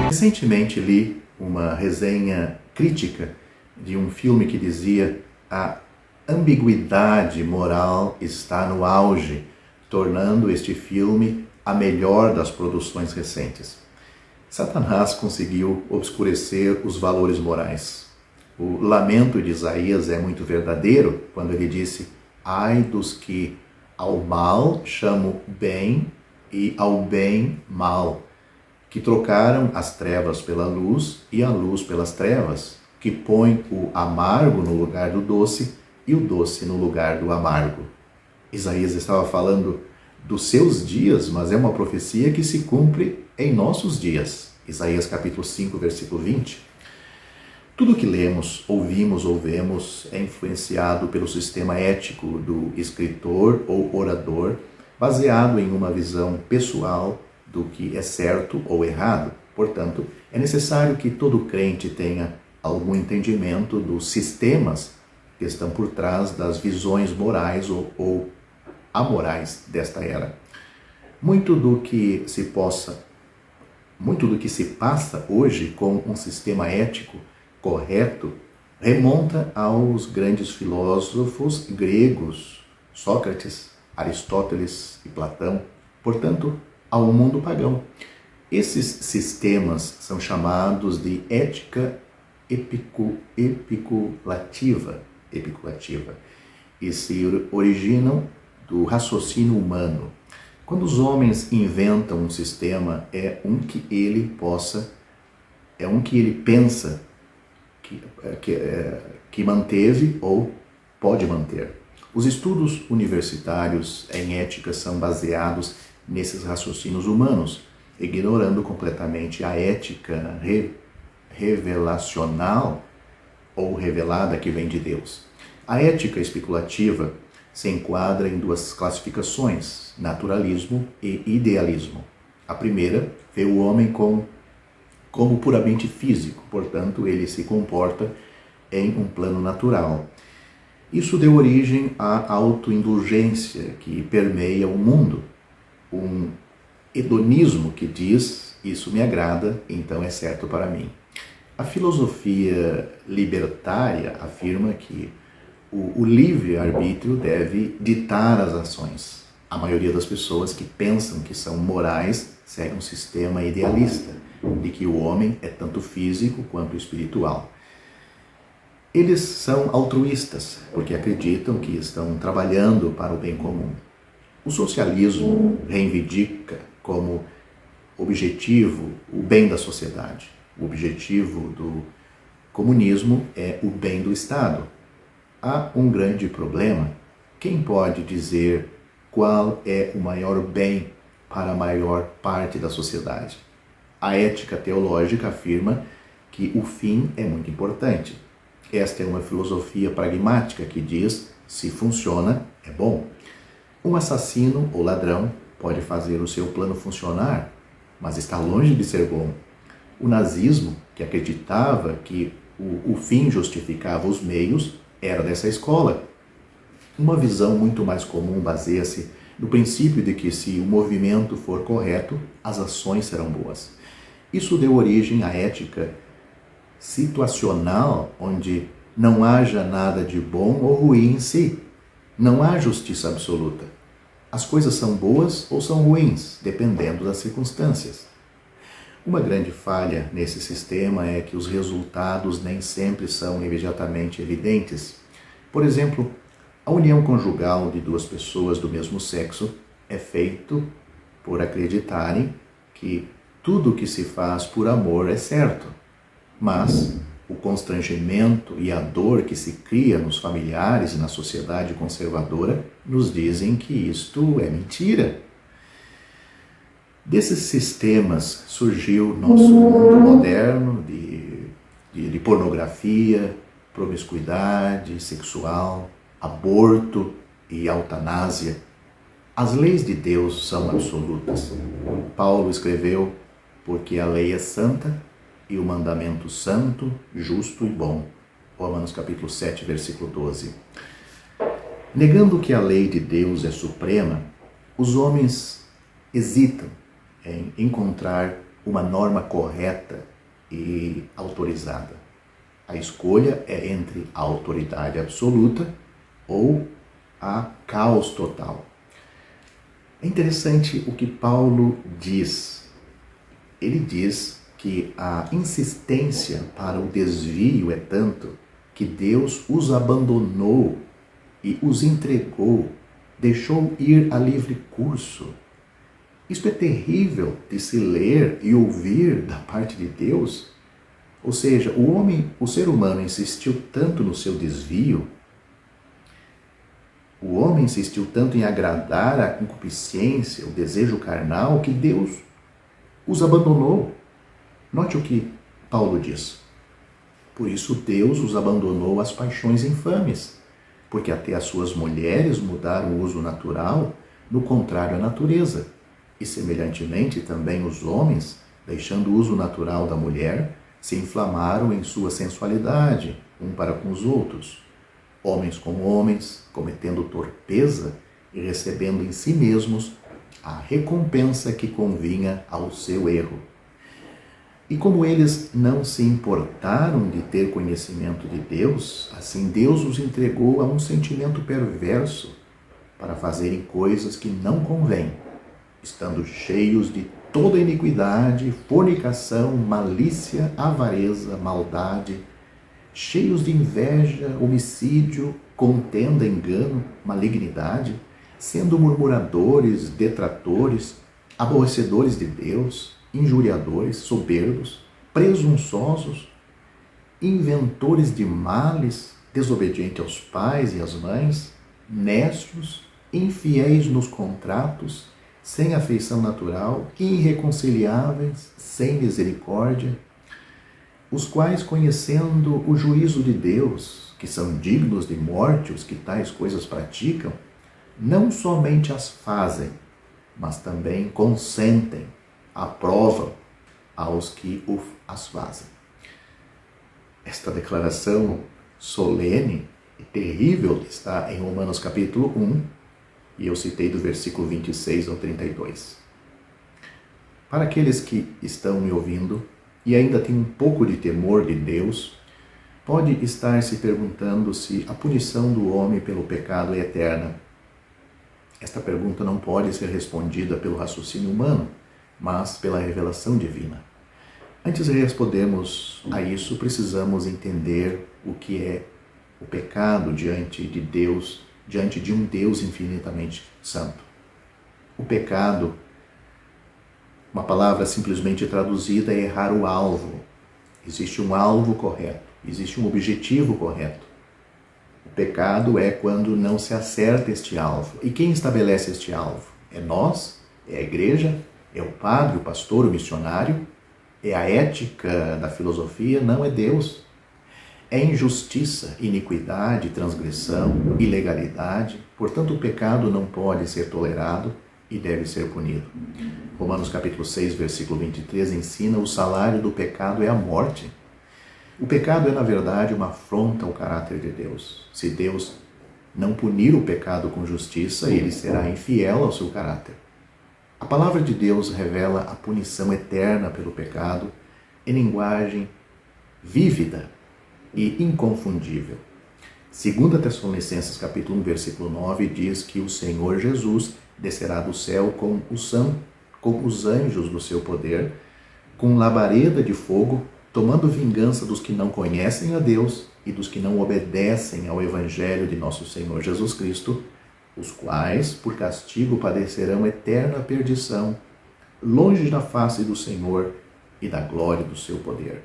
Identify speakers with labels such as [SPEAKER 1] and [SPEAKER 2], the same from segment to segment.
[SPEAKER 1] Recentemente li uma resenha crítica de um filme que dizia: a ambiguidade moral está no auge, tornando este filme a melhor das produções recentes. Satanás conseguiu obscurecer os valores morais. O lamento de Isaías é muito verdadeiro quando ele disse: ai dos que ao mal chamam bem e ao bem mal, que trocaram as trevas pela luz e a luz pelas trevas, que põem o amargo no lugar do doce e o doce no lugar do amargo. Isaías estava falando dos seus dias, mas é uma profecia que se cumpre em nossos dias. Isaías capítulo 5, versículo 20. Tudo que lemos, ouvimos ou vemos é influenciado pelo sistema ético do escritor ou orador, baseado em uma visão pessoal do que é certo ou errado. Portanto, é necessário que todo crente tenha algum entendimento dos sistemas que estão por trás das visões morais ou amorais desta era. Muito do que se passa hoje com um sistema ético correto remonta aos grandes filósofos gregos, Sócrates, Aristóteles e Platão, portanto, ao mundo pagão. Esses sistemas são chamados de ética epiculativa e se originam do raciocínio humano. Quando os homens inventam um sistema, é um que ele pensa que manteve ou pode manter. Os estudos universitários em ética são baseados nesses raciocínios humanos, ignorando completamente a ética revelacional ou revelada que vem de Deus. A ética especulativa se enquadra em duas classificações: naturalismo e idealismo. A primeira vê o homem como puramente físico, portanto, ele se comporta em um plano natural. Isso deu origem à autoindulgência que permeia o mundo, um hedonismo que diz: isso me agrada, então é certo para mim. A filosofia libertária afirma que o livre-arbítrio deve ditar as ações. A maioria das pessoas que pensam que são morais segue um sistema idealista, de que o homem é tanto físico quanto espiritual. Eles são altruístas, porque acreditam que estão trabalhando para o bem comum. O socialismo reivindica como objetivo o bem da sociedade. O objetivo do comunismo é o bem do Estado. Há um grande problema. Quem pode dizer qual é o maior bem para a maior parte da sociedade? A ética teológica afirma que o fim é muito importante. Esta é uma filosofia pragmática que diz: se funciona, é bom. Um assassino ou ladrão pode fazer o seu plano funcionar, mas está longe de ser bom. O nazismo, que acreditava que o fim justificava os meios, era dessa escola. Uma visão muito mais comum baseia-se no princípio de que, se o movimento for correto, as ações serão boas. Isso deu origem à ética situacional, onde não haja nada de bom ou ruim em si. Não há justiça absoluta. As coisas são boas ou são ruins, dependendo das circunstâncias. Uma grande falha nesse sistema é que os resultados nem sempre são imediatamente evidentes. Por exemplo, a união conjugal de duas pessoas do mesmo sexo é feito por acreditarem que tudo que se faz por amor é certo. Mas o constrangimento e a dor que se cria nos familiares e na sociedade conservadora nos dizem que isto é mentira. Desses sistemas surgiu nosso mundo moderno de pornografia, promiscuidade sexual, aborto e eutanásia. As leis de Deus são absolutas. Paulo escreveu: porque a lei é santa e o mandamento santo, justo e bom. Romanos capítulo 7, versículo 12. Negando que a lei de Deus é suprema, os homens hesitam em encontrar uma norma correta e autorizada. A escolha é entre a autoridade absoluta ou a caos total. É interessante o que Paulo diz. Ele diz que a insistência para o desvio é tanto que Deus os abandonou e os entregou, deixou ir a livre curso. Isto é terrível de se ler e ouvir da parte de Deus. Ou seja, o ser humano insistiu tanto no seu desvio, o homem insistiu tanto em agradar a concupiscência, o desejo carnal, que Deus os abandonou. Note o que Paulo diz. Por isso Deus os abandonou às paixões infames, porque até as suas mulheres mudaram o uso natural, no contrário à natureza. E semelhantemente também os homens, deixando o uso natural da mulher, se inflamaram em sua sensualidade, um para com os outros. Homens com homens, cometendo torpeza e recebendo em si mesmos a recompensa que convinha ao seu erro. E como eles não se importaram de ter conhecimento de Deus, assim Deus os entregou a um sentimento perverso para fazerem coisas que não convêm, estando cheios de toda iniquidade, fornicação, malícia, avareza, maldade, cheios de inveja, homicídio, contenda, engano, malignidade, sendo murmuradores, detratores, aborrecedores de Deus, injuriadores, soberbos, presunçosos, inventores de males, desobedientes aos pais e às mães, néscios, infiéis nos contratos, sem afeição natural, irreconciliáveis, sem misericórdia, os quais, conhecendo o juízo de Deus, que são dignos de morte os que tais coisas praticam, não somente as fazem, mas também consentem, aprovam aos que as fazem. Esta declaração solene e terrível está em Romanos capítulo 1, e eu citei do versículo 26 ao 32. Para aqueles que estão me ouvindo e ainda têm um pouco de temor de Deus, pode estar se perguntando se a punição do homem pelo pecado é eterna. Esta pergunta não pode ser respondida pelo raciocínio humano, mas pela revelação divina. Antes de respondermos a isso, precisamos entender o que é o pecado diante de Deus, diante de um Deus infinitamente santo. O pecado, uma palavra simplesmente traduzida, é errar o alvo. Existe um alvo correto, existe um objetivo correto. O pecado é quando não se acerta este alvo. E quem estabelece este alvo? É nós? É a igreja? É o padre, o pastor, o missionário? É a ética da filosofia? Não, é Deus. É injustiça, iniquidade, transgressão, ilegalidade. Portanto, o pecado não pode ser tolerado e deve ser punido. Romanos capítulo 6, versículo 23 ensina: o salário do pecado é a morte. O pecado é, na verdade, uma afronta ao caráter de Deus. Se Deus não punir o pecado com justiça, ele será infiel ao seu caráter. A palavra de Deus revela a punição eterna pelo pecado em linguagem vívida e inconfundível. 2 Tessalonicenses capítulo 1, versículo 9 diz que o Senhor Jesus descerá do céu com os anjos do seu poder, com labareda de fogo, tomando vingança dos que não conhecem a Deus e dos que não obedecem ao Evangelho de nosso Senhor Jesus Cristo, os quais, por castigo, padecerão eterna perdição, longe da face do Senhor e da glória do seu poder.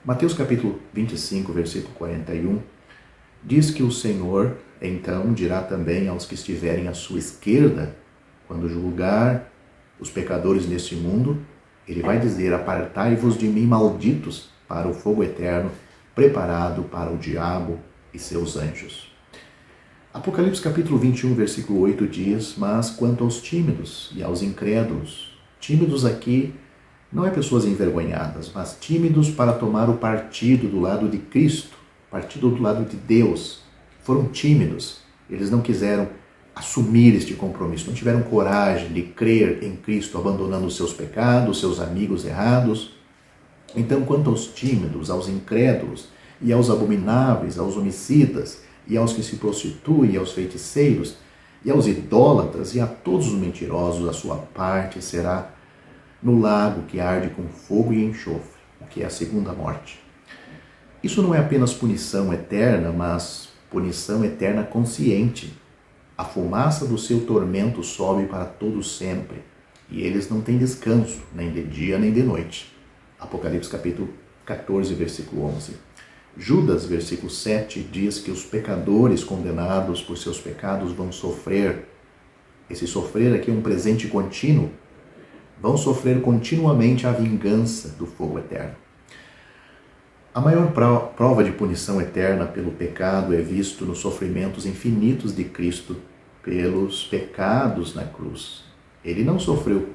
[SPEAKER 1] Mateus capítulo 25, versículo 41, diz que o Senhor, então, dirá também aos que estiverem à sua esquerda, quando julgar os pecadores neste mundo, ele vai dizer: apartai-vos de mim, malditos, para o fogo eterno, preparado para o diabo e seus anjos. Apocalipse capítulo 21, versículo 8 diz: mas quanto aos tímidos e aos incrédulos, tímidos aqui não é pessoas envergonhadas, mas tímidos para tomar o partido do lado de Cristo, partido do lado de Deus. Foram tímidos, eles não quiseram assumir este compromisso, não tiveram coragem de crer em Cristo, abandonando os seus pecados, seus amigos errados. Então, quanto aos tímidos, aos incrédulos, e aos abomináveis, aos homicidas, e aos que se prostituem, e aos feiticeiros, e aos idólatras, e a todos os mentirosos, a sua parte será no lago que arde com fogo e enxofre, o que é a segunda morte. Isso não é apenas punição eterna, mas punição eterna consciente. A fumaça do seu tormento sobe para todo sempre, e eles não têm descanso, nem de dia nem de noite. Apocalipse capítulo 14, versículo 11. Judas, versículo 7, diz que os pecadores condenados por seus pecados vão sofrer. Esse sofrer aqui é um presente contínuo. Vão sofrer continuamente a vingança do fogo eterno. A maior prova de punição eterna pelo pecado é visto nos sofrimentos infinitos de Cristo pelos pecados na cruz. Ele não sofreu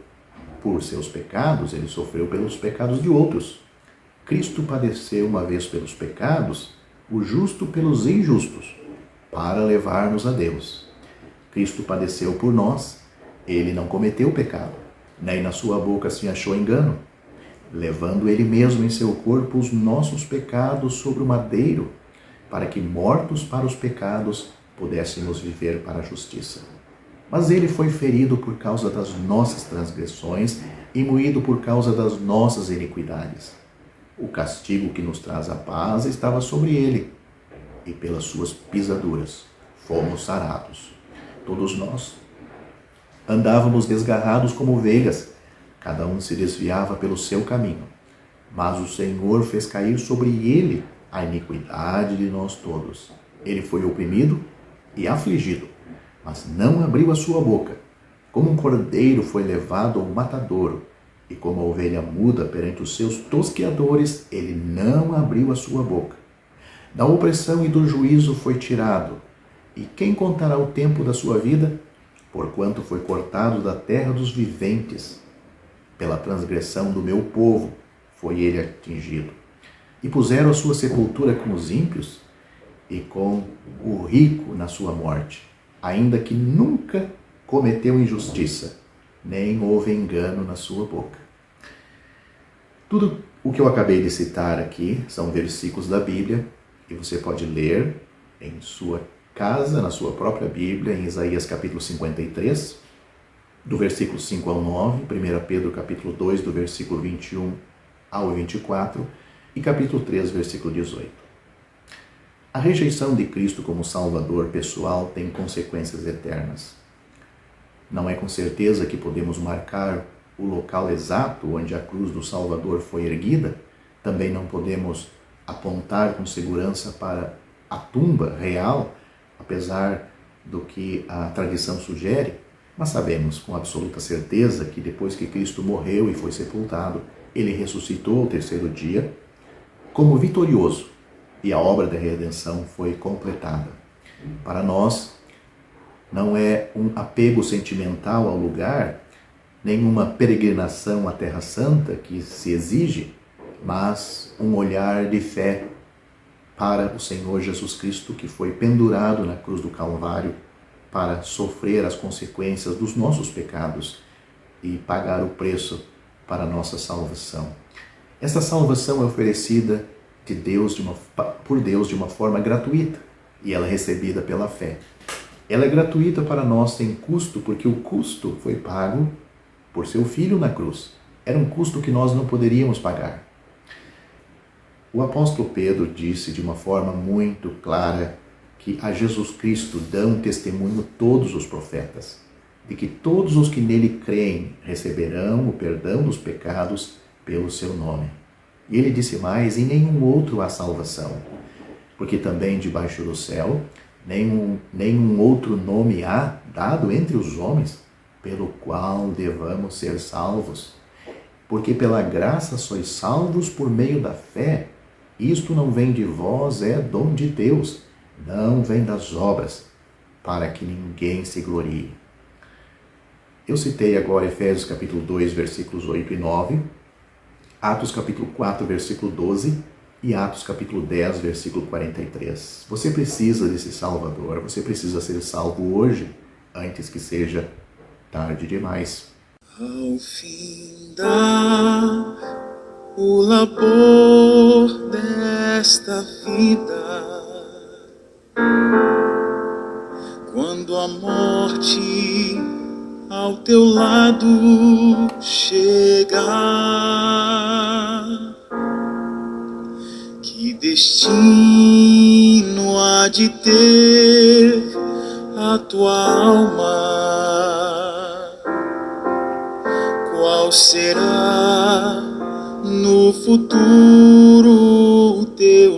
[SPEAKER 1] por seus pecados, ele sofreu pelos pecados de outros. Cristo padeceu uma vez pelos pecados, o justo pelos injustos, para levar-nos a Deus. Cristo padeceu por nós, ele não cometeu pecado, nem na sua boca se achou engano, levando ele mesmo em seu corpo os nossos pecados sobre o madeiro, para que, mortos para os pecados, pudéssemos viver para a justiça. Mas ele foi ferido por causa das nossas transgressões e moído por causa das nossas iniquidades. O castigo que nos traz a paz estava sobre ele, e pelas suas pisaduras fomos sarados. Todos nós andávamos desgarrados como ovelhas, cada um se desviava pelo seu caminho, mas o Senhor fez cair sobre ele a iniquidade de nós todos. Ele foi oprimido e afligido, mas não abriu a sua boca. Como um cordeiro foi levado ao matadouro, e como a ovelha muda perante os seus tosqueadores, ele não abriu a sua boca. Da opressão e do juízo foi tirado. E quem contará o tempo da sua vida? Porquanto foi cortado da terra dos viventes. Pela transgressão do meu povo foi ele atingido. E puseram a sua sepultura com os ímpios e com o rico na sua morte, ainda que nunca cometeu injustiça, nem houve engano na sua boca. Tudo o que eu acabei de citar aqui são versículos da Bíblia, e você pode ler em sua casa, na sua própria Bíblia, em Isaías capítulo 53, do versículo 5 ao 9, 1 Pedro capítulo 2, do versículo 21 ao 24, e capítulo 3, versículo 18. A rejeição de Cristo como Salvador pessoal tem consequências eternas. Não é com certeza que podemos marcar o local exato onde a cruz do Salvador foi erguida. Também não podemos apontar com segurança para a tumba real, apesar do que a tradição sugere. Mas sabemos com absoluta certeza que depois que Cristo morreu e foi sepultado, ele ressuscitou ao terceiro dia como vitorioso e a obra da redenção foi completada. Para nós, não é um apego sentimental ao lugar, nenhuma peregrinação à Terra Santa que se exige, mas um olhar de fé para o Senhor Jesus Cristo, que foi pendurado na cruz do Calvário para sofrer as consequências dos nossos pecados e pagar o preço para a nossa salvação. Essa salvação é oferecida por Deus de uma forma gratuita e ela é recebida pela fé. Ela é gratuita para nós sem custo, porque o custo foi pago por seu Filho na cruz. Era um custo que nós não poderíamos pagar. O apóstolo Pedro disse de uma forma muito clara que a Jesus Cristo dão testemunho todos os profetas, de que todos os que nele creem receberão o perdão dos pecados pelo seu nome. E ele disse mais: em nenhum outro há salvação, porque também debaixo do céu nenhum outro nome há dado entre os homens pelo qual devamos ser salvos. Porque pela graça sois salvos por meio da fé. Isto não vem de vós, é dom de Deus, não vem das obras, para que ninguém se glorie. Eu citei agora Efésios capítulo 2, versículos 8 e 9, Atos capítulo 4, versículo 12 e Atos capítulo 10, versículo 43. Você precisa desse Salvador, você precisa ser salvo hoje, antes que seja tarde demais.
[SPEAKER 2] Ao findar o labor desta vida, quando a morte ao teu lado chegar, que destino há de ter a tua alma? Qual será no futuro o teu